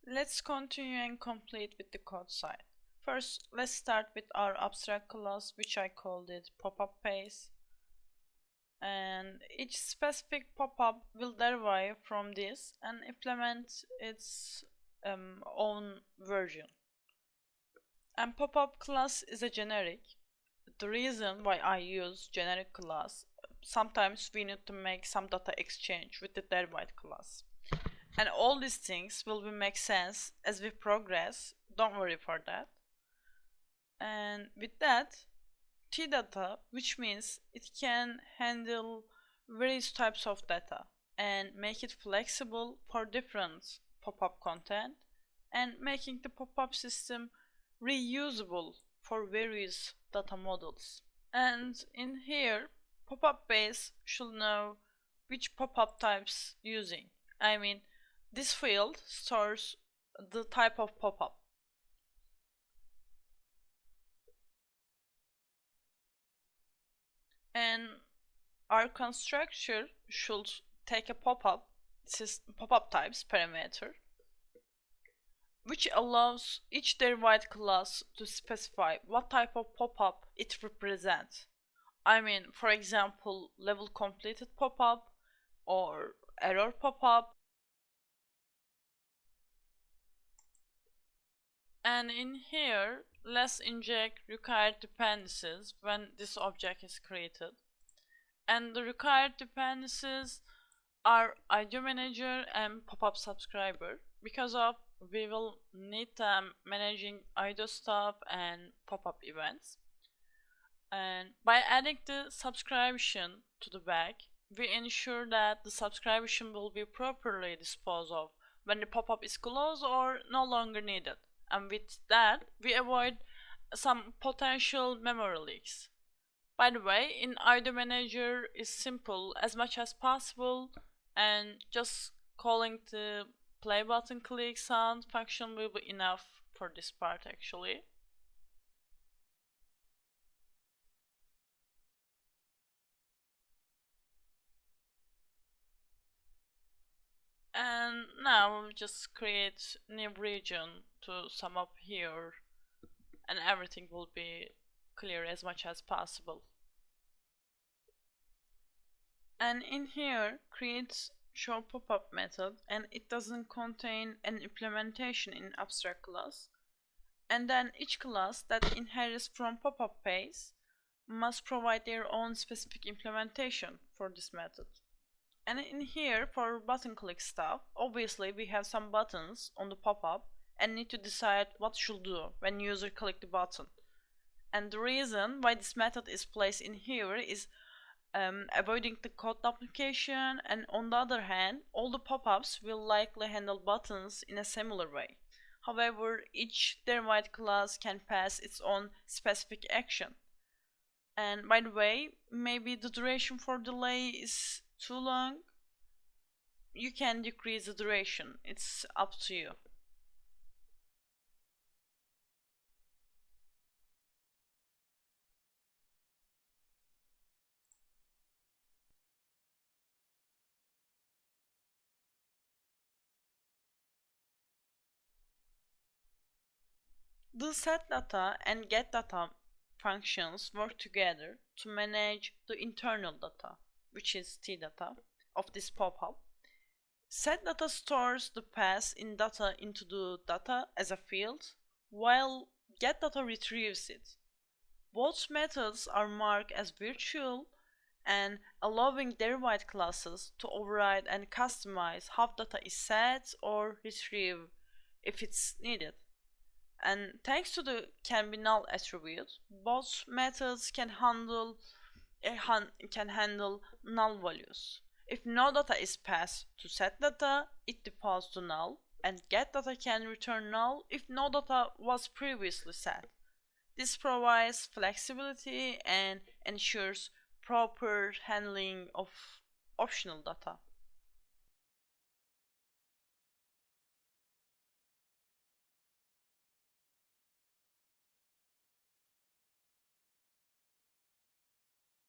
Let's continue and complete with the code side. First, let's start with our abstract class, which I called it PopUp Base. And each specific pop-up will derive from this and implement its own version. And pop-up class is a generic. The reason why I use generic class, sometimes we need to make some data exchange with the derived class. And all these things will make sense as we progress. Don't worry for that. And with that, T-data, which means it can handle various types of data and make it flexible for different pop-up content and making the pop-up system reusable for various data models. And in here, pop-up base should know which pop-up types using. I mean, this field stores the type of pop-up. And our constructor should take a pop-up types parameter, which allows each derived class to specify what type of pop-up it represents. I mean, for example, level completed pop-up or error pop-up. And in here, let's inject required dependencies when this object is created. And the required dependencies are ID manager and pop-up subscriber, because of we will need them managing IDO stuff and pop-up events. And by adding the subscription to the bag, we ensure that the subscription will be properly disposed of when the pop-up is closed or no longer needed. And with that, we avoid some potential memory leaks. By the way, in ID manager is simple as much as possible, and just calling the play button click sound function will be enough for this part actually. And now we'll just create new region to sum up here, and everything will be clear as much as possible. And in here, create show pop-up method, and it doesn't contain an implementation in abstract class. And then each class that inherits from pop-up base must provide their own specific implementation for this method. And in here, for button click stuff, obviously we have some buttons on the pop-up and need to decide what should do when user click the button. And the reason why this method is placed in here is avoiding the code duplication, and on the other hand, all the pop-ups will likely handle buttons in a similar way. However, each derived class can pass its own specific action. And by the way, maybe the duration for delay is too long. You can decrease the duration, it's up to you. The setData and getData functions work together to manage the internal data, which is tData, of this pop-up. SetData stores the pass in data into the data as a field, while getData retrieves it. Both methods are marked as virtual and allowing derived classes to override and customize how data is set or retrieved if it's needed. And thanks to the can be null attribute, both methods can handle null values. If no data is passed to setData, it defaults to null, and getData can return null if no data was previously set. This provides flexibility and ensures proper handling of optional data.